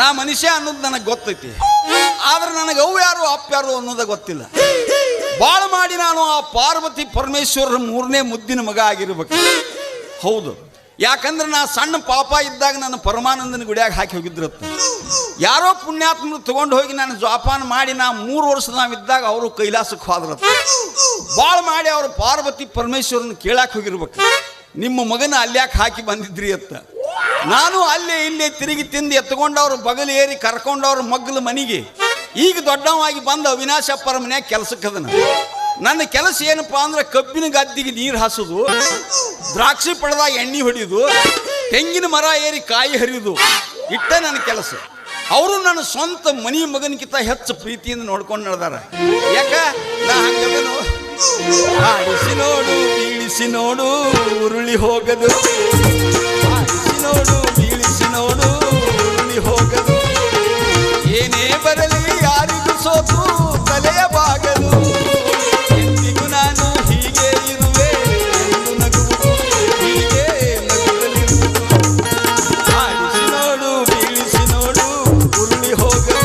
ನಾ ಮನುಷ್ಯ ಅನ್ನೋದು ನನಗೆ ಗೊತ್ತೈತಿ, ಆದ್ರೆ ನನಗೆ ಅವು ಯಾರು ಅಪ್ಪ ಯಾರು ಅನ್ನೋದು ಗೊತ್ತಿಲ್ಲ. ಬಾಳ ಮಾಡಿ ನಾನು ಆ ಪಾರ್ವತಿ ಪರಮೇಶ್ವರರ 3ನೇ ಮುದ್ದಿನ ಮಗ ಆಗಿರ್ಬೇಕು. ಹೌದು, ಯಾಕಂದ್ರೆ ನಾ ಸಣ್ಣ ಪಾಪ ಇದ್ದಾಗ ನನ್ನ ಪರಮಾನಂದನ ಗುಡಿಯಾಗ ಹಾಕಿ ಹೋಗಿದ್ರತ್ತ. ಯಾರೋ ಪುಣ್ಯಾತ್ಮರು ತಗೊಂಡು ಹೋಗಿ ನಾನು ಜೋಪಾನ ಮಾಡಿ ನಾ 3 ವರ್ಷ ನಾವಿದ್ದಾಗ ಅವರು ಕೈಲಾಸಕ್ಕೆ ಹೋದ್ರತ್ತ. ಬಾಳ ಮಾಡಿ ಅವರು ಪಾರ್ವತಿ ಪರಮೇಶ್ವರನ ಕೇಳಾಕ್ ಹೋಗಿರ್ಬೇಕು, ನಿಮ್ಮ ಮಗನ ಅಲ್ಯಾಕೆ ಹಾಕಿ ಬಂದಿದ್ರಿ ಅತ್ತ. ನಾನು ಅಲ್ಲೇ ಇಲ್ಲೇ ತಿರುಗಿ ತಿಂದು ಎತ್ಕೊಂಡವ್ರು ಬಗಲು ಏರಿ ಕರ್ಕೊಂಡವ್ರ ಮಗ್ಲ ಮನೆಗೆ ಈಗ ದೊಡ್ಡವಾಗಿ ಬಂದು ಅವಿನಾಶಪ್ಪರ ಮನ್ಯಾಗ ಕೆಲಸಕ್ಕದನ. ನನ್ನ ಕೆಲಸ ಏನಪ್ಪಾ ಅಂದ್ರೆ ಕಬ್ಬಿನ ಗದ್ದಿಗೆ ನೀರು ಹಾಸೋದು, ದ್ರಾಕ್ಷಿ ಪಡೆದಾಗ ಎಣ್ಣೆ ಹೊಡಿಯೋದು, ತೆಂಗಿನ ಮರ ಏರಿ ಕಾಯಿ ಹರಿಯೋದು, ಇಟ್ಟ ನನ್ನ ಕೆಲಸ. ಅವರು ನನ್ನ ಸ್ವಂತ ಮನಿ ಮಗನಕ್ಕಿಂತ ಹೆಚ್ಚು ಪ್ರೀತಿಯಿಂದ ನೋಡ್ಕೊಂಡು ನಡೆದಾರ. ಯಾಕ ನಾ ಹಂಗದನು, ಆಡಿಸಿ ನೋಡು ಬೀಳಿಸಿ ನೋಡು ಉರುಳಿ ಹೋಗದು, ಆಡಿಸಿ ನೋಡು ಬೀಳಿಸಿ ನೋಡು ಉರುಳಿ ಹೋಗದು, ಏನೇ ಬರಲಿ ಯಾರಿಗೂ ಸೋತು ತಲೆಯ ಬಾಗದು, ಎಂದಿಗೂ ನಾನು ಹೀಗೆ ಇರುವೆ ಎಂದು ನಗುವುದು, ಹೀಗೆ ನಗುತ್ತಲಿರುವುದು, ಆಡಿಸಿ ನೋಡು ಬೀಳಿಸಿ ನೋಡು ಉರುಳಿ ಹೋಗದು.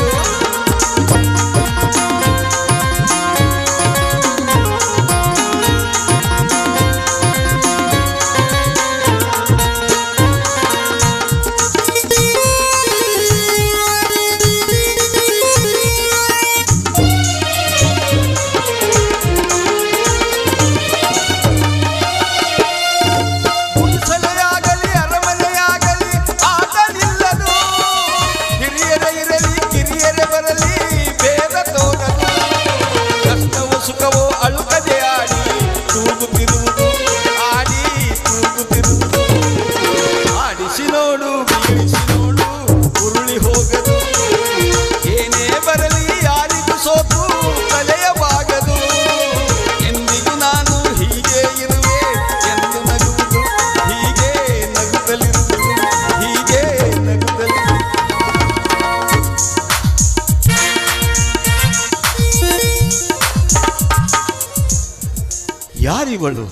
ಯಾರಿವಳು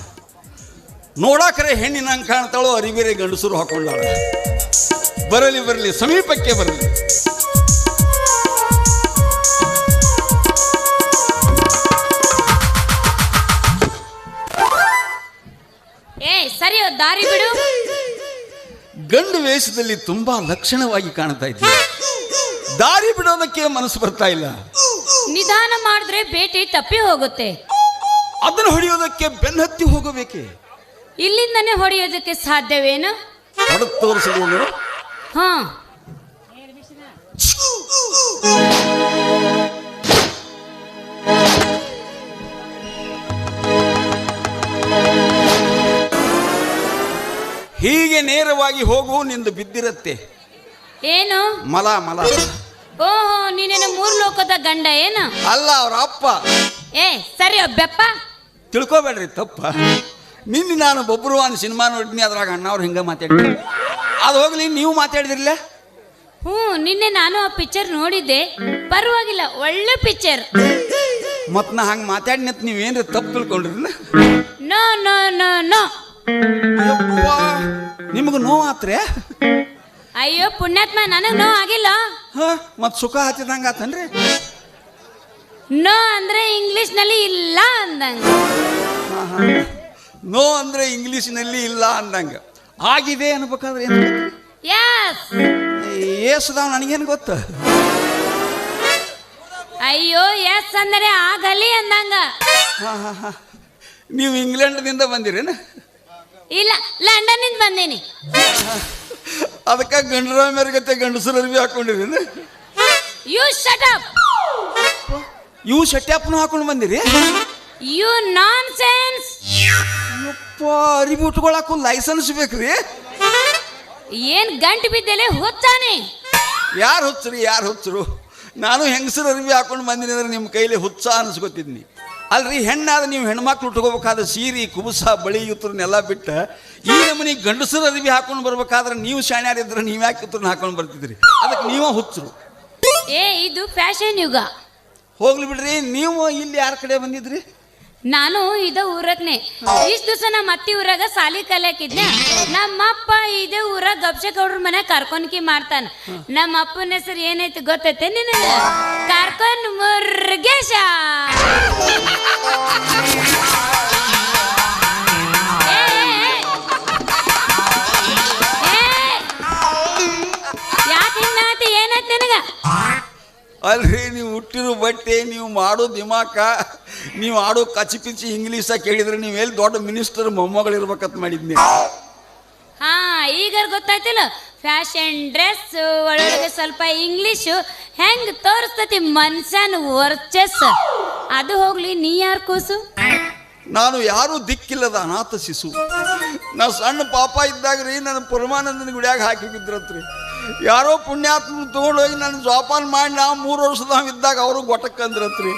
ನೋಡಾಕರೆ ಹೆಣ್ಣಿನ ಹಂಗೆ ಕಾಣ್ತಾಳೋ, ಅರಿಬೇರೆ ಗಂಡಸರು ಹಾಕೊಂಡಾಳ. ಬರಲಿ ಬರಲಿ, ಸಮೀಪಕ್ಕೆ ಬರಲಿ. ಸರಿ ದಾರಿ ಬಿಡು. ಗಂಡು ವೇಷದಲ್ಲಿ ತುಂಬಾ ಲಕ್ಷಣವಾಗಿ ಕಾಣ್ತಾ ಇದ್ದೆ, ದಾರಿ ಬಿಡೋದಕ್ಕೆ ಮನಸ್ಸು ಬರ್ತಾ ಇಲ್ಲ. ನಿಧಾನ ಮಾಡಿದ್ರೆ ಬೇಟೆ ತಪ್ಪಿ ಹೋಗುತ್ತೆ. ಅದನ್ನು ಹೊಡೆಯೋದಕ್ಕೆ ಬೆನ್ನತ್ತಿ ಹೋಗಬೇಕೆ? ಇಲ್ಲಿಂದನೇ ಹೊಡೆಯೋದಕ್ಕೆ ಸಾಧ್ಯವೇನು? ಹೊಡೆದು ತೋರಿಸಲು. ಹಾ, ಹೀಗೆ ನೇರವಾಗಿ ಹೋಗು, ನಿಂದು ಬಿದ್ದಿರತ್ತೆ. ಏನು ಮಲ ಮಲ. ಓಹೋ, ನೀನೇನು 3 ಲೋಕದ ಗಂಡ ಏನು? ಅಲ್ಲ, ಅವ್ರ ಅಪ್ಪ. ಸರಿ ಬೆಪ್ಪ, ತಿಳ್ಕೊಬೇಡ್ರಿ ತಪ್ಪ. ನಿನ್ನೆ ನಾನು ಬೊಬ್ರುವಾನ್ ಸಿನಿಮಾ ನೋಡಿದ್ನಿ, ಅದ್ರಾಗ ಅಣ್ಣವ್ರು ಹಿಂಗೆ ಮಾತಾಡಿದ್ರಿ. ಅದು ಹೋಗ್ಲಿ, ನೀವು ಮಾತಾಡಿದ್ರಿಲ್ಲ? ನಿನ್ನೆ ನಾನು ಆ ಪಿಕ್ಚರ್ ನೋಡಿದ್ದೆ, ಪರವಾಗಿಲ್ಲ, ಒಳ್ಳೆ ಪಿಕ್ಚರ್. ಮತ್ ನಾ ಹಂಗೆ ಮಾತಾಡಿನತ್ ನೀವೇನ್ರಿ ತಪ್ಪು ತಿಳ್ಕೊಂಡ್ರಿ? No no no no. ನಿಮಗ ನೋವಾತ್ರೆ? ಅಯ್ಯೋ ಪುಣ್ಯಾತ್ಮ, ನನಗ್ ನೋವು ಆಗಿಲ್ಲ. ಮತ್ ಸುಖ ಹತ್ತಿದಂಗ ಆತನ್ರಿ? ನೋ ಅಂದ್ರೆ ಇಂಗ್ಲಿಷ್ ನಲ್ಲಿ ಇಲ್ಲ ಅಂದಂಗ. ನೋ ಅಂದ್ರೆ ಇಂಗ್ಲಿಷ್ನಲ್ಲಿ ಇಲ್ಲ ಅಂದಂಗ ಆಗಿದೆ ಅನ್ಬೇಕಾದ್ರೆ ಏನು? ಏಸುದಾವ್ ನನಗೇನು ಗೊತ್ತ? ಅಯ್ಯೋ ಎಸ್ ಅಂದರೆ ಆಗಲಿ ಅಂದಂಗ. ನೀವು ಇಂಗ್ಲೆಂಡ್ನಿಂದ ಬಂದಿರೇನು? ಇಲ್ಲ, ಲಂಡನ್ ನಿಂದ ಬಂದೀನಿ. ಅದಕ್ಕೆ ಗಂಡರ ಮೇರ್ಗತ್ತೆ ಗಂಡಸರು ಅರ್ವಿ ಹಾಕೊಂಡಿರೇನು? You shut up. ಇವು ಶಟ್ಯಾಪ್ನು ಹಾಕೊಂಡು ಬಂದಿರಿ? You nonsense. ಅರಿವಿ ಉಟ್ಕೊಳಕ್ಕೂ ಲೈಸೆನ್ಸ್ ಬೇಕ್ರಿ? ಏನ್ ಗಂಟು ಬಿದ್ದಲೆ ಹುಚ್ಚಾನೆ? ಯಾರು ಹುಚ್ಚರು, ಯಾರು ಹುಚ್ಚರು? ನಾನು ಹೆಂಗಸರು ಅರಿವಿ ಹಾಕೊಂಡು ಬಂದಿನಿ ಅಂದ್ರೆ ನಿಮ್ಮ ಕೈಲಿ ಹುಚ್ಚ ಅನ್ಸ್ಕೊತಿದ್ನಿ. ಅಲ್ರಿ, ಹೆಣ್ಣಾದ ನೀವು ಹೆಣ್ಮಕ್ಳು ಉಟ್ಕೋಬೇಕಾದ ಸೀರೆ ಕುಬುಸ ಬಳಿ ಯುತ್ರನ್ನೆಲ್ಲ ಬಿಟ್ಟ ಈ ನಮ್ಮನಿ ಗಂಡಸರು ಅರಿವಿ ಹಾಕೊಂಡು ಬರ್ಬೇಕಾದ್ರೆ ನೀವು ಶಾಣ್ಯಾರಿದ್ರೆ ನೀವು ಯಾಕೆ ಯುತ್ರನ ಹಾಕೊಂಡು ಬರ್ತಿದ್ರಿ? ಅದಕ್ಕೆ ನೀವೇ ಹುಚ್ಚರು. ಇದು ಫ್ಯಾಷನ್ ಯುಗ. ಹೋಗ್ಲಿ ಬಿಡ್ರಿ. ನೀವು ಇಲ್ಲಿ ಯಾರ ಕಡೆ ಬಂದಿದ್ರಿ? ನಾನು ಇದ ಊರಗ್ನೆ ಇಷ್ಟ ದಿವಸ ನಮ್ಮ ಅತ್ತಿ ಊರಾಗ ಸಾಲಿ ಕಲಿಯಾಕಿದ್ನ. ನಮ್ಮಪ್ಪ ಇದೇ ಊರಾಗ ಗಬ್ಸೆಗೌಡ್ರ ಮನೆ ಕರ್ಕೊಂಡ್ಕಿ ಮಾಡ್ತಾನ. ನಮ್ಮ ಅಪ್ಪನ ಹೆಸರು ಏನೈತಿ ಗೊತ್ತೈತೆ ನಿನಗ? ಕರ್ಕೊಂಡ್ ಮುರ್ಗೇಶ. ಯಾಕೆ ಹಿಂಗಾತಿ? ಏನೈತಿ ನಿನಗ? ಅಲ್ರಿ, ನೀವು ಹುಟ್ಟಿರೋ ಬಟ್ಟೆ, ನೀವು ಮಾಡೋ ದಿಮಾಕ, ನೀವು ಆಡೋ ಕಚಿಪಿಚಿ ಇಂಗ್ಲೀಷ ಕೇಳಿದ್ರೆ ನೀವು ಎಲ್ಲಿ ದೊಡ್ಡ ಮಿನಿಸ್ಟರ್ ಮೊಮ್ಮಗಳಿರ್ಬೇಕಂತ ಮಾಡಿದ್ನಿ. ಹಾ, ಈಗ ಗೊತ್ತಾಯ್ತಿಲ್ಲ. ಫ್ಯಾಷನ್ ಡ್ರೆಸ್ ಒಳಗೆ ಸ್ವಲ್ಪ ಇಂಗ್ಲಿಷು ಹೆಂಗ್ ತೋರಿಸ್ತತಿ ಮನುಷ್ಯನ ವರ್ಚಸ್. ಅದು ಹೋಗ್ಲಿ, ನೀ ಯಾರು ಕೂಸು? ನಾನು ಯಾರೂ ದಿಕ್ಕಿಲ್ಲದ ಅನಾಥ ಶಿಶು. ನಾ ಸಣ್ಣ ಪಾಪ ಇದ್ದಾಗ್ರಿ ನನ್ನ ಪರಮಾನಂದನ ಗುಡಿಯಾಗ ಹಾಕಿ ಬಿದ್ರತ್ರಿ. ಯಾರೋ ಪುಣ್ಯಾತ್ಮ ತೊಗೊಂಡೋಗಿ ನನ್ನ ಜೋಪಾನ ಮಾಡಿ ನಾ 3 ವರ್ಷದಾಗ ಇದ್ದಾಗ ಅವರು ಗೊಟ್ಟಕ್ಕಂದ್ರತ್ರಿ.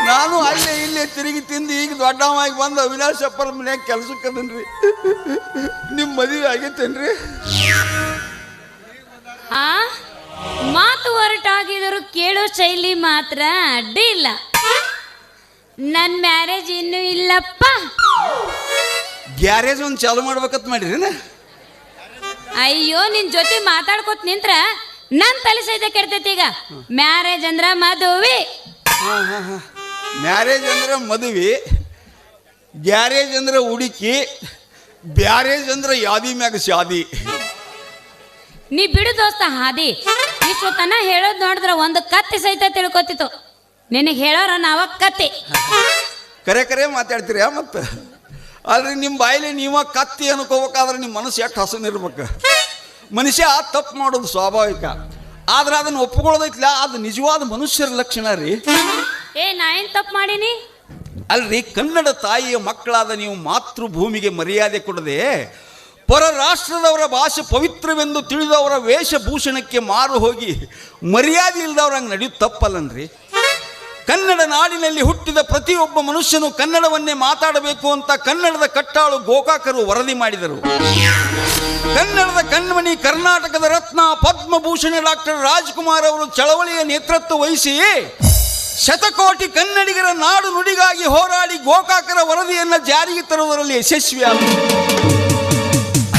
ನಾನು ಅಲ್ಲೇ ಇಲ್ಲೇ ತಿರುಗಿ ತಿಂದು ಈಗ ದೊಡ್ಡವಾಗಿ ಬಂದು ಅವಿನಾಶ್ ಅಪ್ಪರ ಮನ್ಯಾಗ ಕೆಲ್ಸಕ್ಕದನ್ರಿ. ನಿಮ್ಮ ಮದುವೆ ಆಗೈತೇನ್ರಿ? ಆ ಮಾತು ಹೊರಟಾಗಿದ್ರು ಕೇಳೋ ಶೈಲಿ ಮಾತ್ರ ಅಡ್ಡಿ ಇಲ್ಲ. ನನ್ನ ಮ್ಯಾರೇಜ್ ಇನ್ನೂ ಇಲ್ಲಪ್ಪ. ಗ್ಯಾರೇಜ್ ಒಂದು ಚಾಲು ಮಾಡ್ಬೇಕಂತ ಮಾಡಿರಿ. ಅಯ್ಯೋ, ನಿನ್ ಜೊತೆ ಮಾತಾಡ್ಕೊತ ನಿಂತ್ರ ನನ್ ತಲೆ ಸಹಿತ ಕೆಡ್ತೈತಿ. ಈಗ ಮ್ಯಾರೇಜ್ ಅಂದ್ರ ಮದುವೆ. ಮ್ಯಾರೇಜ್ ಅಂದ್ರೆ ಮದುವೆ, ಗ್ಯಾರೇಜ್ ಅಂದ್ರೆ ಹುಡುಕಿ, ಬ್ಯಾರೇಜ್ ಅಂದ್ರೆ ಯಾದಿ ಮ್ಯಾಗ ಶಾದಿ. ನೀ ಬಿಡು ದೋಸ್ತ ಹಾದಿ. ಇಷ್ಟೊತ್ತನ ಹೇಳೋದ್ ನೋಡಿದ್ರ ಒಂದು ಕತ್ತಿ ಸಹಿತ ತಿಳ್ಕೊತಿತ್ತು. ನಿನಗೆ ಹೇಳೋರ ನಾವ ಕತ್ತಿ. ಕರೆ ಮಾತಾಡ್ತೀರಿ ಮತ್ತೆ. ಆದ್ರೆ ನಿಮ್ಮ ಬಾಯಿಲೆ ನೀವ ಕತ್ತಿ ಅನ್ಕೋಬೇಕಾದ್ರೆ ನಿಮ್ಮ ಮನಸ್ಸು ಎಷ್ಟು ಹಸನಿರ್ಬೇಕು. ಮನುಷ್ಯ ತಪ್ಪು ಮಾಡೋದು ಸ್ವಾಭಾವಿಕ, ಆದ್ರೆ ಅದನ್ನು ಒಪ್ಪಿಕೊಳ್ಳೋದೈತಿಲ್ಲ, ಅದು ನಿಜವಾದ ಮನುಷ್ಯರ ಲಕ್ಷಣ ರೀ. ನಾ ಏನ್ ತಪ್ಪು ಮಾಡೀನಿ? ಅಲ್ರಿ, ಕನ್ನಡ ತಾಯಿಯ ಮಕ್ಕಳಾದ ನೀವು ಮಾತೃಭೂಮಿಗೆ ಮರ್ಯಾದೆ ಕೊಡದೆ ಪರ ರಾಷ್ಟ್ರದವರ ಭಾಷೆ ಪವಿತ್ರವೆಂದು ತಿಳಿದವರ ವೇಷಭೂಷಣಕ್ಕೆ ಮಾರು ಹೋಗಿ ಮರ್ಯಾದೆ ಇಲ್ದವ್ರಂಗೆ ನಡೆಯುತ್ತೆ ತಪ್ಪಲ್ಲನ್ರಿ. ಕನ್ನಡ ನಾಡಿನಲ್ಲಿ ಹುಟ್ಟಿದ ಪ್ರತಿಯೊಬ್ಬ ಮನುಷ್ಯನು ಕನ್ನಡವನ್ನೇ ಮಾತಾಡಬೇಕು ಅಂತ ಕನ್ನಡದ ಕಟ್ಟಾಳು ಗೋಕಾಕರು ವರದಿ ಮಾಡಿದರು. ಕನ್ನಡದ ಕಣ್ಮಣಿ, ಕರ್ನಾಟಕದ ರತ್ನ, ಪದ್ಮಭೂಷಣ ಡಾಕ್ಟರ್ ರಾಜ್ಕುಮಾರ್ ಅವರು ಚಳವಳಿಯ ನೇತೃತ್ವ ವಹಿಸಿ ಶತಕೋಟಿ ಕನ್ನಡಿಗರ ನಾಡು ನುಡಿಗಾಗಿ ಹೋರಾಡಿ ಗೋಕಾಕರ ವರದಿಯನ್ನು ಜಾರಿಗೆ ತರುವುದರಲ್ಲಿ ಯಶಸ್ವಿಯಾದರು.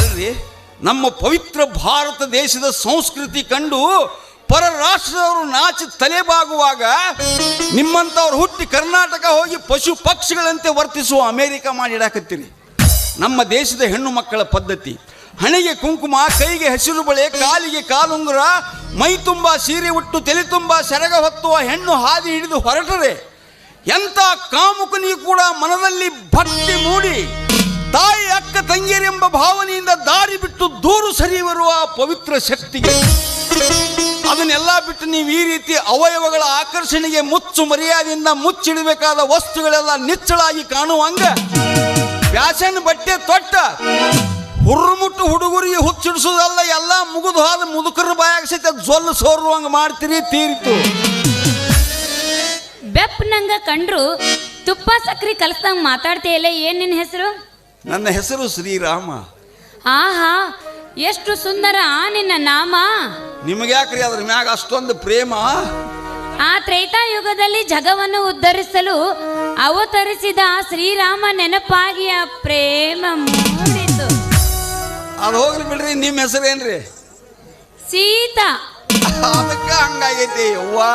ಅಲ್ರಿ, ನಮ್ಮ ಪವಿತ್ರ ಭಾರತ ದೇಶದ ಸಂಸ್ಕೃತಿ ಕಂಡು ಪರ ರಾಷ್ಟ್ರದವರು ನಾಚಿ ತಲೆಬಾಗುವಾಗ ನಿಮ್ಮಂಥವ್ರು ಹುಟ್ಟಿ ಕರ್ನಾಟಕ ಹೋಗಿ ಪಶು ಪಕ್ಷಿಗಳಂತೆ ವರ್ತಿಸುವ ಅಮೇರಿಕ ಮಾಡಿಡಾಕತ್ತೀರಿ. ನಮ್ಮ ದೇಶದ ಹೆಣ್ಣು ಮಕ್ಕಳ ಪದ್ಧತಿ, ಹಣೆಗೆ ಕುಂಕುಮ, ಕೈಗೆ ಹಸಿರು ಬಳೆ, ಕಾಲಿಗೆ ಕಾಲುಂಗುರ, ಮೈ ತುಂಬ ಸೀರೆ ಉಟ್ಟು ತಲೆ ತುಂಬ ಸೆರಗ ಹೊತ್ತುವ ಹೆಣ್ಣು ಹಾದಿ ಹಿಡಿದು ಹೊರಟರೆ ಎಂಥ ಕಾಮುಕನಿಗೂ ಕೂಡ ಮನದಲ್ಲಿ ಭಕ್ತಿ ಮೂಡಿ ತಾಯಿ ಅಕ್ಕ ತಂಗಿಯರೆಂಬ ಭಾವನೆಯಿಂದ ದಾರಿ ಬಿಟ್ಟು ದೂರು ಸರಿಯುವ ಪವಿತ್ರ ಶಕ್ತಿಗೆ ಅದನ್ನೆಲ್ಲ ಬಿಟ್ಟು ನೀವು ಈ ರೀತಿ ಅವಯವಗಳ ಆಕರ್ಷಣೆಗೆ ಮುಚ್ಚು ಮರ್ಯಾದೆಯಿಂದ ಮುಚ್ಚಿಡಬೇಕಾದ ವಸ್ತುಗಳೆಲ್ಲ ನಿಚ್ಚಳಾಗಿ ಕಾಣುವಂಗ ಫ್ಯಾಷನ್ ಬಟ್ಟೆ ತೊಟ್ಟ ಹುರ್ರುಮುಟ್ಟು ಹುಡುಗರಿಗೆ ಹುಚ್ಚಿಡಿಸೋದಲ್ಲ, ಎಲ್ಲ ಮುಗಿದು ಹೋದ ಮುದುಕರ ಬಾಯಾಗ ಸಹಿತ ಜೊಲ್ಲು ಸೋರುವಂಗ ಮಾಡ್ತೀರಿ. ತೀರಿತು ಬೆಪ್ ನಂಗ ಕಂಡ್ರು ತುಪ್ಪ ಸಕ್ರಿ ಕಲಸ್ದಂಗ ಮಾತಾಡ್ತೀಯಲ್ಲ. ಏನ್ ನಿನ್ನ ಹೆಸರು? ನನ್ನ ಹೆಸರು ಶ್ರೀರಾಮ. ಆಹಾ, ಎಷ್ಟು ಸುಂದರ ನಿನ್ನ ನಾಮ. ನಿಮಗೆ ಯಾಕ್ರಿ ಅದ್ರ ಮ್ಯಾಗ ಅಷ್ಟೊಂದು ಪ್ರೇಮ? ಆ ತ್ರೇತಾಯುಗದಲ್ಲಿ ಜಗವನ್ನು ಉದ್ಧರಿಸಲು ಅವತರಿಸಿದ ಶ್ರೀರಾಮ ನೆನಪಾಗಿ ಆ ಪ್ರೇಮ ಮೂಡಿತು. ಅದು ಹೋಗ್ಲಿ ಬಿಡ್ರಿ, ನಿಮ್ಮ ಹೆಸರೇನ್ರಿ? ಸೀತಾ. ಅದಕ್ಕ ಹಂಗಾಗೈತಿ. ಅವ್ವಾ,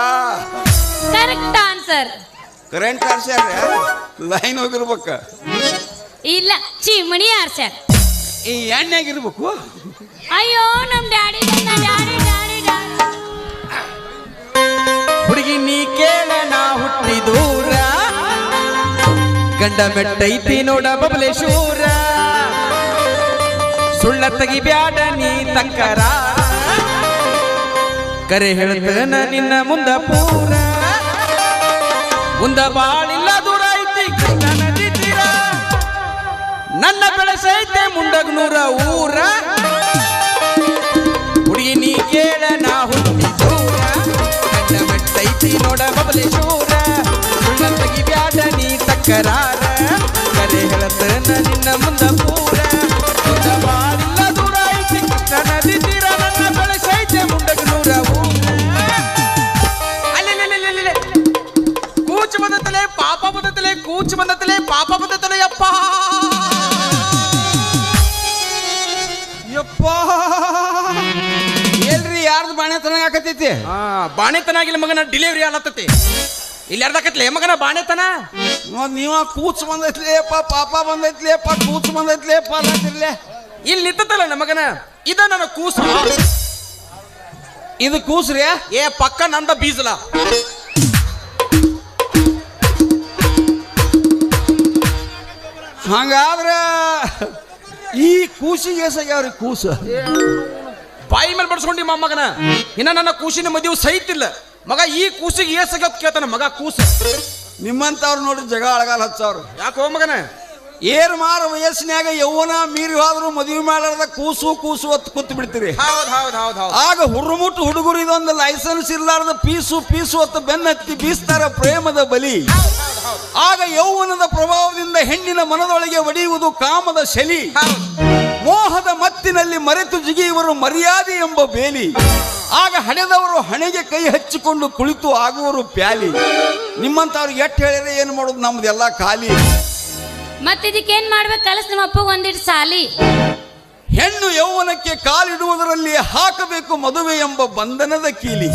correct answer. Current answer. Line ಹೋಗಿರ್ಬೇಕ. ಇಲ್ಲ, ಚಿಮಣಿ ಆರ್ಸರ್. ಈ ಎಣ್ಣೆಗಿರ್ಬೇಕು. ಅಯ್ಯೋ, ನಮ್ ಡ್ಯಾಡಿ ಡ್ಯಾಡಿ ಡ್ಯಾಡಿ ಹುಡುಗಿ ನೀ ಕೇಳ ನಾ ಹುಟ್ಟಿ ದೂರ, ಗಂಡ ಮೆಟ್ಟೈತಿ ನೋಡ ಬಬಲೇಶ್ವರ, ಸುಳ್ಳ ತೆಗಿಬ್ಯಾಡ ನೀ ತಕ್ಕರ, ಕರೆ ಹೇಳ್ತೇನ ನಿನ್ನ ಮುಂದ ಪೂರ, ಮುಂದ ಬಾಳಿಲ್ಲ ದೂರ ಐತಿ ಕೃಷ್ಣ ನದಿ ತೀರ, ನನ್ನ ಬೆಳೆಸೈತೆ ಮುಂಡಗ್ನೂರ ಊರ, ಹುಡುಗಿ ನೀ ಕೇಳ ನಾ ಹುಟ್ಟಿ ದೂರ, ಗಂಡ ಮೆಟ್ಟೈತಿ ನೋಡ ಬಬಲೇಶ್ವರ, ಸುಳ್ಳ ತೆಗಿಬ್ಯಾಡ ನೀ ತಕ್ಕರಾರ, ಕರೆ ಹೇಳ್ತೇನ ನಿನ್ನ ಮುಂದ ಪೂರ, ಮುಂದ ಬಾಳಿಲ್ಲ ದೂರ ಐತಿ ಕೃಷ್ಣ ನದಿ ತೀರ, ನನ್ನ ಬೆಳೆಸೈತೆ ಮುಂಡಗ್ನೂರ ಊರ. ಕೂಚು ಬಂದತಲೆ ಪಾಪ ಬಂದತಲೆ, ಕೂಚು ಬಂದತಲೆ ಪಾಪ ಯಾಕತೈತಿ ಬಾಣೆತನ ಆಗಿಲ್ಲ ಮಗನ ಡಿಲಿವರಿ ಆಲತ್ತತಿ ಇಲ್ಲಿ ಅರ್ಧಕತ್ಲೆ ಮಗನ ಬಾಣೆತನ ನೀವ ಕೂಚ್ ಬಂದೈತ್ಲೇಪ್ಪ ಪಾಪ ಬಂದೈತ್ಲೇಪ್ಪ ಕೂಚ್ ಬಂದೈತ್ಲೇಪ್ಪ ಅನ್ನತಿರ್ಲೆ ಇಲ್ಲಿ ನಿಂತಲ್ಲ ನಮ್ಮ ಮಗನ ಇದ ನನ್ನ ಕೂಸು ಇದು ಕೂಸ್ರಿ ಏ ಪಕ್ಕ ನಂದ ಬೀಜಲ ಹಂಗಾದ್ರ ಈ ಕೂಸಿಗೆ ಎಸಾಗ್ಯಾವ್ರಿ ಕೂಸ ಬಾಯಿ ಮೇಲೆ ಬಡ್ಸ್ಕೊಂಡಿ ಮಗನ ಇನ್ನ ನನ್ನ ಕೂಸಿನ ಮದುವೆ ಸಹಿತಿಲ್ಲ ಮಗ ಈ ಕೂಸಿಗೆ ಏಸಾಗತ್ ಕೇಳ್ತಾನ ಮಗ ಕೂಸ ನಿಮ್ಮಂತವ್ರು ನೋಡಿ ಜಗ ಅಳಗಾಲ ಹಚ್ಚವ್ರು ಯಾಕೋ ಮಗನ ಏರ್ ಮಾರ ವಯಸ್ಸಿನಾಗ ಯೌವನ ಮೀರಿ ಹೋದ್ರು ಮದುವೆ ಮಾಡಾರ್ದ ಕೂಸು ಕೂಸು ಹೊತ್ತು ಕೂತ್ ಬಿಡ್ತೀರಿ ಆಗ ಹುರುಮುಟ್ಟು ಹುಡುಗರು ಇದೊಂದು ಲೈಸೆನ್ಸ್ ಇರ್ಲಾರ್ದ ಪೀಸು ಪೀಸು ಹೊತ್ತು ಬೆನ್ನತ್ತಿ ಬೀಸ್ತಾರ ಪ್ರೇಮದ ಬಲಿ ಆಗ ಯೌವನದ ಪ್ರಭಾವದಿಂದ ಹೆಣ್ಣಿನ ಮನದೊಳಗೆ ಒಡೆಯುವುದು ಕಾಮದ ಶಲಿ ಮೋಹದ ಮತ್ತಿನಲ್ಲಿ ಮರೆತು ಜಿಗಿಯುವರು ಮರ್ಯಾದೆ ಎಂಬ ಬೇಲಿ ಆಗ ಹಣೆದವರು ಹಣೆಗೆ ಕೈ ಹಚ್ಚಿಕೊಂಡು ಕುಳಿತು ಆಗುವರು ಪ್ಯಾಲಿ ನಿಮ್ಮಂತವ್ರಿಗೆ ಎಟ್ಟು ಹೇಳಿದ್ರೆ ಏನು ಮಾಡೋದು ನಮ್ದೆಲ್ಲ ಖಾಲಿ ಮತ್ತಿದಕ್ಕೇನ್ ಮಾಡ್ಬೇಕು ಕಲಸ್ ನಿಮ್ಮ ಅಪ್ಪಗೆ ಒಂದಿಟ್ಟು ಸಾಲಿ ಹೆಣ್ಣು ಯೌವನಕ್ಕೆ ಕಾಲಿಡುವುದರಲ್ಲಿ ಹಾಕಬೇಕು ಮದುವೆ ಎಂಬ ಬಂಧನದ ಕೀಲಿ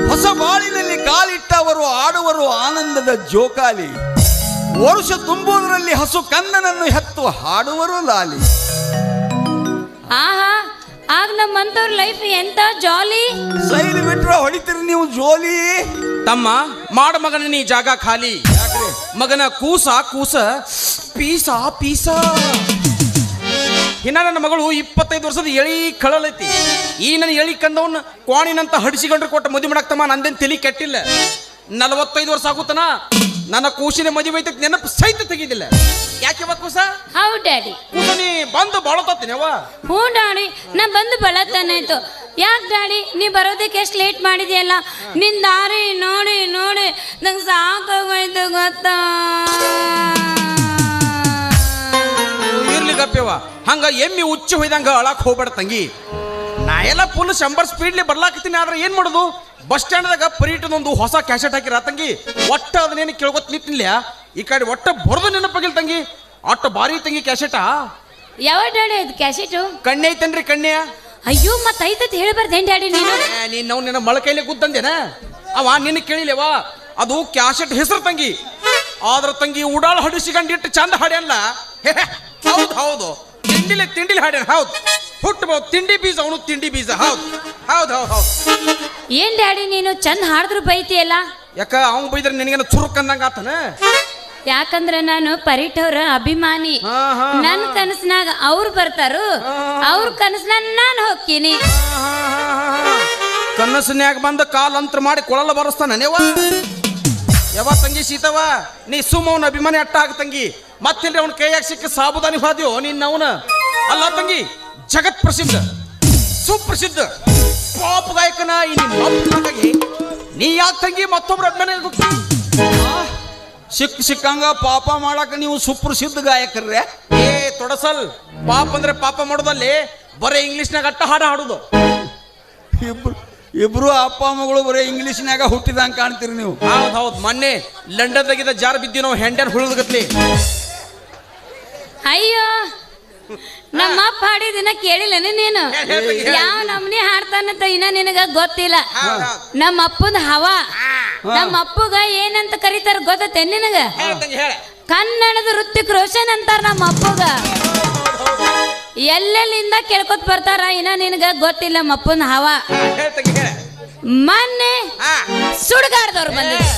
ಹೊಸ ಬಾಳಿನಲ್ಲಿ ಕಾಲಿಟ್ಟವರು ಆಡುವರು ಆನಂದದ ಜೋಕಾಲಿ ವರುಷ ತುಂಬುವುದರಲ್ಲಿ ಹಸು ಕಂದನನ್ನು ಹೆತ್ತು ಹಾಡುವರು ಲಾಲಿ ಆಹಾ ಆಗ ನಮ್ಮಂತವ್ರ ಲೈಫ್ ಎಂತ ಜಾಲಿ ಸೈಲಿ ಬಿಟ್ರೆ ಹೊಡಿತೀರಿ ನೀವು ಜೋಲಿ ತಮ್ಮ ಮಾಡ ಮಗನ ನೀ ಜಾಗ ಖಾಲಿ ಮಗನ ಕೂಸ ಕೂಸ ಪೀಸ ಪೀಸ ಇನ್ನ ನನ್ನ ಮಗಳು 25 ವರ್ಷದ ಎಳಿ ಕಳಲೈತಿ ಈ ನನ್ನ ಎಳಿ ಕಂದವನ್ನ ಕ್ವಾಣಿನಂತ ಹಡಿಸಿಕೊಂಡ್ರೆ ಕೊಟ್ಟ ಮದುವೆ ಮಾಡಕ್ತಮ್ಮ ನಂದೇನು ತಲೆ ಕೆಟ್ಟಿಲ್ಲ 45 ವರ್ಷ ಆಗುತ್ತನ ನನ್ನ ಕೂಸಿನ ಮದುವೆ ಐತೆ ನೆನಪು ಸಹಿತ ತೆಗಿದಿಲ್ಲ ಯಾಕೆ ಕೂಸ ಹೌ ಡ್ಯಾಡಿ ಕೂಸ ನೀ ಬಂದು ಬಾಳತತ್ತೀನಿ ಅವ್ವ ಹ್ಞೂ ಡ್ಯಾಡಿ ನಾ ಬಂದು ಬಳತ್ತಾನಾಯ್ತು ಯಾಕೆ ಡ್ಯಾಡಿ ನೀ ಬರೋದಕ್ಕೆ ಎಷ್ಟು ಲೇಟ್ ಮಾಡಿದ್ಯಲ್ಲ ನಿನ್ ದಾರಿ ನೋಡಿ ನೋಡಿ ನಂಗೆ ಸಾಕಾಗೋಯ್ತು ಗೊತ್ತಾ ಇರ್ಲಿ ಗಪ್ಯವ ಹಂಗ ಎಮ್ಮಿ ಉಚ್ಚ ಹೊಯ್ದಂಗ ಅಳಕ್ ಹೋಗ್ಬೇಡ ತಂಗಿ ನಾ ಎಲ್ಲ ಫುಲ್ 100 ಸ್ಪೀಡ್ಲಿ ಬರ್ಲಾಕತ್ತೀನಿ ಆದ್ರೆ ಏನ್ ಮಾಡೋದು ಬಸ್ ಸ್ಟ್ಯಾಂಡ್ದಾಗ ಪರೀಟದೊಂದು ಹೊಸ ಕ್ಯಾಸೆಟ್ ಹಾಕಿರ ತಂಗಿ ಒಟ್ಟ ಅದನ್ನೇನು ಕೇಳ್ಕೊತ್ ನಿಂತಿಲ್ಲ ಈ ಕಡೆ ಒಟ್ಟ ಬರೋದು ನೆನಪಾಗಿಲ್ಲ ತಂಗಿ ಒಟ್ಟ ಬಾರಿ ತಂಗಿ ಕ್ಯಾಸೆಟಾ ಯಾವ ಡ್ಯಾಡಿ ಅದು ಕ್ಯಾಸೆಟು ಕಣ್ಣೆ ಐತನ್ರಿ ಕಣ್ಣೆ ಅಯ್ಯೋ ಮತ್ತೆ ಐತತ್ ಹೇಳ್ಬಾರ್ದೇನ್ ಡ್ಯಾಡಿ ನೀನು ನೀನ್ ನಾವು ನಿನ್ನ ಮೊಳಕೈಲಿ ಗುದ್ದಂದೇನ ಅವ ನಿನ್ನ ಕೇಳಿಲ್ಲವ ಅದು ಕ್ಯಾಸೆಟ್ ಹೆಸರು ತಂಗಿ ಆದ್ರ ತಂಗಿ ಉಡಾಳ ಹಡಿಸಿಕೊಂಡಿಟ್ಟು ಚಂದ ಹಾಡ್ಯಲ್ಲ ಹೌದು ಹೌದು ತಿಂಡಿಲಿ ಹಾಡ್ಯಾನ ಹೌದು ಹುಟ್ಟಬಹುದು ತಿಂಡಿ ಬೀಜ ಅವನು ತಿಂಡಿ ಬೀಜ ಹೌದು ಹೌದು ಹೌದು ಹೌದು ಏನ್ ಡ್ಯಾಡಿ ನೀನು ಚಂದ ಹಾಡಿದ್ರು ಬೈತಿಯಲ್ಲ ಯಾಕ ಅವ್ನ್ ಬೈದ್ರೆ ನಿನಗೇನ ಚುರುಕ್ ಅಂದಂಗ ಆತನ ಯಾಕಂದ್ರ ನಾನು ಪರಿಟವ್ರ ಅಭಿಮಾನಿ ನನ್ ಕನಸ್ನಾಗ ಅವ್ರು ಬರ್ತಾರು ಅವ್ರ ಕನಸ್ನಾಗ ನಾನು ಹೋಗ್ತೀನಿ ಕನಸನ್ಯಾಗ ಬಂದ ಕಾಲ್ ಅಂತ್ರ ಮಾಡಿ ಕೊಳಲ ಬರಸ್ತಾನ ಯಾವ ತಂಗಿ ಸೀತವ ನೀ ಸುಮ್ಮವನ ಅಭಿಮಾನಿ ಅಟ್ಟ ಆಗ ತಂಗಿ ಮತ್ತಿಲ್ರಿ ಅವನ ಕೈಯಾಗ ಸಿಕ್ಕ ಸಾಬುದಾನಿ ಹಾದ್ಯೋ ನಿನ್ನ ಅವನ ಅಲ್ಲ ತಂಗಿ ಜಗತ್ ಪ್ರಸಿದ್ಧ ಸುಪ್ರಸಿದ್ಧ ಪಾಪ್ ಗಾಯಕನ ಈ ನಿಮ್ಮಾಗಿ ನೀ ಯಾಕೆ ತಂಗಿ ಮತ್ತೊಬ್ರ ಅಭಿಮಾನಿ ಸಿಕ್ಕಂಗ ಪಾಪ ಮಾಡಕ ನೀವು ಸುಪ್ರಸಿದ್ಧ ಗಾಯಕರ್ರೆ ಏ ತೊಡಸಲ್ ಪಾಪ ಅಂದ್ರೆ ಪಾಪ ಮಾಡೋದಲ್ಲಿ ಬರೇ ಇಂಗ್ಲಿಷ್ನಾಗ ಅಟ್ಟ ಹಾಡ ಹಾಡುದು ಇಬ್ರು ಅಪ್ಪ ಮಗಳು ಬರೀ ಇಂಗ್ಲಿಷ್ನಾಗ ಹುಟ್ಟಿದಂಗ ಕಾಣ್ತೀರಿ ನೀವು ಹೌದು ಮೊನ್ನೆ ಲಂಡನ್ದಾಗಿದ್ದ ಜಾರ್ ಬಿದ್ದಿ ನಾವು ಹೆಂಡರ್ ಹುಳಿದ್ಗತ್ಲಿ ಅಯ್ಯೋ ನಮ್ಮ ಅಪ್ಪ ಹಾಡಿದಿನ ಕೇಳಿಲ್ಲನ ನೀನು ಯಾವ ನಮ್ನಿ ಹಾಡ್ತಾನಂತ ಇನ್ನ ನಿನಗ ಗೊತ್ತಿಲ್ಲ ನಮ್ಮ ಅಪ್ಪನ ಹವಾ ನಮ್ಮ ಅಪ್ಪಗ ಏನಂತ ಕರೀತಾರ ಗೊತ್ತೇ ನಿನಗ ಕನ್ನಡದ ಋತ್ವಿಕ್ ರೋಷನ್ ಅಂತಾರ ನಮ್ಮ ಅಪ್ಪಗ ಎಲ್ಲೆಲ್ಲಿಂದ ಕೇಳ್ಕೊತ್ ಬರ್ತಾರ ಇನ್ನ ನಿನಗ ಗೊತ್ತಿಲ್ಲ ನಮ್ಮ ಅಪ್ಪನ ಹವಾ ಮೊನ್ನೆ ಸುಡ್ಗಾಡ್ದವ್ರು ಬಂದಿದ್ರು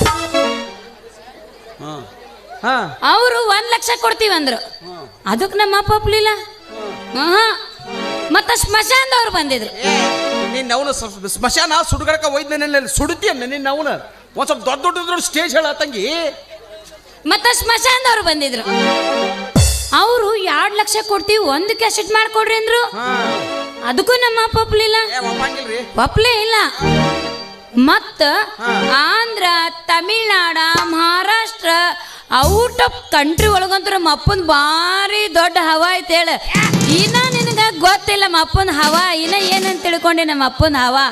ಅವರು 1 ಲಕ್ಷ ಕೊಡ್ತೀವಿ ಅಂದ್ರು ಅದಕ್ಕೆ ನಮ್ಮ ಅಪ್ಪ ಒಪ್ಲಿಲ್ಲ ಮತ್ತ ಸ್ಮಶಾನದವ್ರು ಬಂದಿದ್ರು ನಿನ್ನ ಅವನು ಸ್ಮಶಾನ ಸುಡುಗಡಕ ಒಯ್ದ ಸುಡುತ್ತೀಯ ನಿನ್ನ ಅವನು ಒಂದ್ ಸ್ವಲ್ಪ ದೊಡ್ಡ ಸ್ಟೇಜ್ ಹೇಳ ತಂಗಿ ಮತ್ತ ಸ್ಮಶಾನದವ್ರು ಬಂದಿದ್ರು ಅವರು 2 ಲಕ್ಷ ಕೊಡ್ತೀವಿ 1 ಕ್ಯಾಸೆಟ್ ಮಾಡ್ಕೊಡ್ರಿ ಅಂದ್ರು ಅದಕ್ಕೂ ನಮ್ಮ ಅಪ್ಪ ಒಪ್ಲಿಲ್ಲ ಒಪ್ಲೇ ಇಲ್ಲ ಮತ್ತ Andhra Tamil Nadu Maharashtra out of country ಒಳಗಂತೂ ನಮ್ಮ ಅಪ್ಪನ ಭಾರಿ ದೊಡ್ಡ ಹವಾ ಐತೆ ಹೇಳ ಇನ್ನ ನಿನಗ ಗೊತ್ತಿಲ್ಲ ನಮ್ಮ ಅಪ್ಪನ ಹವಾ ಇನ್ನ ಏನಂತ ತಿಳ್ಕೊಂಡೆ ನಮ್ಮ ಅಪ್ಪನ ಹವಾ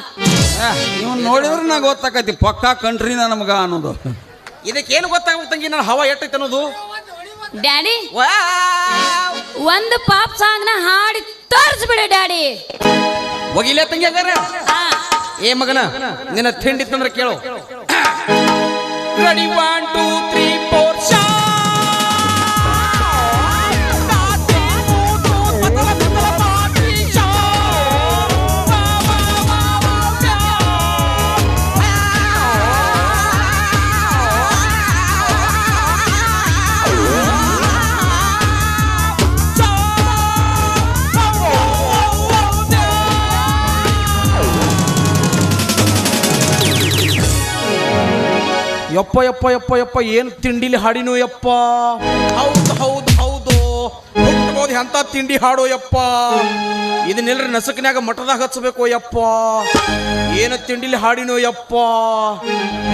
ನೀವು ನೋಡಿದ್ರೆ ನಾ ಗೊತ್ತಾಕತಿ ಪಕ್ಕಾ ಕಂಟ್ರಿನ ನಮಗ ಅನ್ನೋದು ಇದಕ್ಕೇನು ಗೊತ್ತಾಗುತ್ತೆ ನನ್ನ ಹವಾ ಎಟ್ಟೈತೆ ಅನ್ನೋದು ಡ್ಯಾಡಿ ಒಂದು ಪಾಪ್ ಸಾಂಗ್ ನ ಹಾಡಿ ತೋರಿಸ್ಬಿಡು ಡ್ಯಾಡಿ ಹೋಗಿಲ್ಲ ತಂಗಿ ಹಂಗಾರ ಏ ಮಗನ ನಿನ್ನ ತಿಂಡಿ ತಂದ್ರೆ ಕೇಳು. ರೆಡಿ 1 2 3 4 ಶಾ ಯಪ್ಪ ಯಪ್ಪ ಯಪ್ಪ ಯಪ್ಪ ಏನು ತಿಂಡಿಲಿ ಹಾಡಿನೋ ಯಪ್ಪ. ಹೌದು ಹೌದು ಹೌದು ಹುಟ್ಟಬಹುದು ಎಂತ ತಿಂಡಿ ಹಾಡೋ ಯಪ್ಪ. ಇದನ್ನೆಲ್ಲರ ನಸಕನ್ಯಾಗ ಮಠದಾಗ ಹಚ್ಚಬೇಕು ಯಪ್ಪ. ಏನು ತಿಂಡಿಲಿ ಹಾಡಿನೋ ಯಪ್ಪ.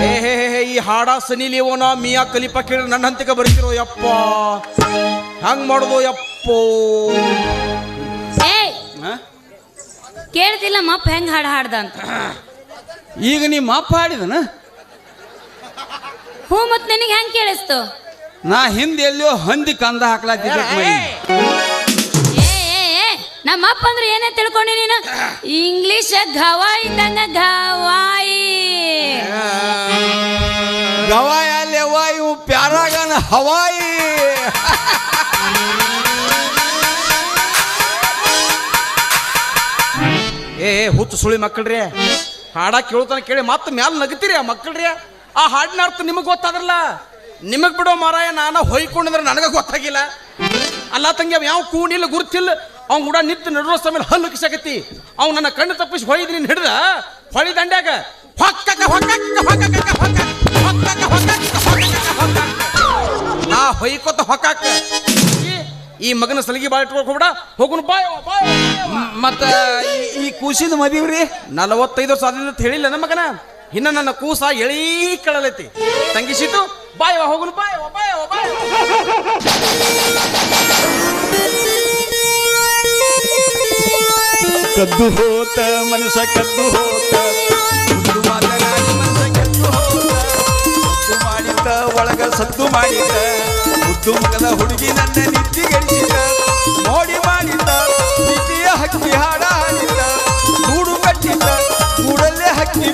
ಹೇ ಹೇ ಹೇ ಈ ಹಾಡ ಸನಿಲಿವೋನ ಮಿಯಾ ಕಲಿಪ ಕೇಳಿ ನನ್ನ ಹಂತಿಗೆ ಬರ್ತಿರೋ ಯಪ್ಪ. ಹಂಗ್ ಮಾಡೋದು ಯಪ್ಪೋ. ಕೇಳ್ತಿಲ್ಲ ಮಪ್ಪ ಹೆಂಗ್ ಹಾಡು ಹಾಡ್ದ ಅಂತ. ಈಗ ನಿಮ್ಮ ಅಪ್ಪ ಹಾಡಿದನ? ಹ್ಞೂ ಮತ್ ನಿನಗೆ ಹೆಂಗ್ ಕೇಳಿಸ್ತು? ನಾ ಹಿಂದೆ ಎಲ್ಲೋ ಹಂದಿ ಕಂದ ಹಾಕ್ಲಾತಿದ್ದ. ನಮ್ಮ ಅಪ್ಪ ಅಂದ್ರೆ ಏನೇ ತಿಳ್ಕೊಂಡಿ ನೀನು? ಇಂಗ್ಲಿಷ್ ಗವಾಯಿ ಇದ್ದಂಗ ಗವಾಯಿ. ಗವಾಯಿ ಅಲ್ಲಿ ಹವಾಯಿ, ಪ್ಯಾರಾಗನ ಹವಾಯಿ. ಹುಚ್ಚು ಸುಳಿ ಮಕ್ಕಳ್ರಿ, ಹಾಡ ಕೇಳ್ತಾನೆ ಕೇಳಿ ಮತ್ತೆ ಮ್ಯಾಲ ನಗತೀರಿ ಆ ಮಕ್ಕಳ್ರಿ. ಆ ಹಾಡಿನ ಅರ್ಥ ನಿಮಗೆ ಗೊತ್ತಾದ್ರಲ್ಲ, ನಿಮಗ್ ಬಿಡೋ ಮಾರಾಯ. ನಾನು ಹೊಯ್ಕೊಂಡಿದ್ರೆ ನನಗೆ ಗೊತ್ತಾಗಿಲ್ಲ. ಅಲ್ಲ ತಂಗಿ ಅವ್ ಯಾವ ಕೂಣಿಲ್ಲ ಗುರುತಿಲ್ಲ. ಅವ್ನು ಕೂಡ ನಿಂತು ನಡುವ ಸಮಯ ಹಲ್ಲು ಕಿಸಾಕತ್ತಿ. ಅವ್ನು ನನ್ನ ಕಣ್ಣು ತಪ್ಪಿಸಿ ಹೊಯ್ದು ನೀನು ಹಿಡ್ದ ಹೊಳಿ ದಂಡ್ಯಾಗ ನಾ ಹೊಯ್ಕೊತ ಹೊಕ್ಕಾಕ. ಈ ಮಗನ ಸಲಿಗೆ ಬಾಳ ಇಟ್ಕೊಕ್ ಹೋಗ್ಬಿಡ. ಹೋಗುನು ಬಾಯ್. ಮತ್ತ ಈ ಕೂಸಿದ ಮದಿವ್ರಿ 45 ವರ್ಷ ಆದ್ರಿಂದ ಅಂತ ಹೇಳಿಲ್ಲ ನಮ್ಮ ಮಗನ. ಇನ್ನ ನನ್ನ ಕೂಸ ಎಳೀ ಕಳಲೈತಿ. ತಂಗಿಸಿತು ಬಾಯ್ ಹೋಗುನು ಬಾಯ್. ಕದ್ದು ಹೋತ ಮನಸ ಕದ್ದು ಹೋತ, ಮುದ್ದು ಮಾತನಾಡಿ ಮನಸ ಕದ್ದು ಹೋತ. ಮುದ್ದು ಮಾಡಿದ್ದ ಒಳಗ ಸದ್ದು ಮಾಡಿದ್ದ, ಮುದ್ದು ಮಗದ ಹುಡುಗಿ ನನ್ನ ನಿದ್ದಿಗೆಡಿಸಿದ. ನೋಡಿ ಮಾಡಿದ್ದ ಪ್ರೀತಿಯ ಹಕ್ಕಿ ಹಾಡ ಹಾಡಿದ್ದ, ಗೂಡು ಕಟ್ಟಿದ್ದ ಗೂಡಲ್ಲೇ ಹಕ್ಕಿ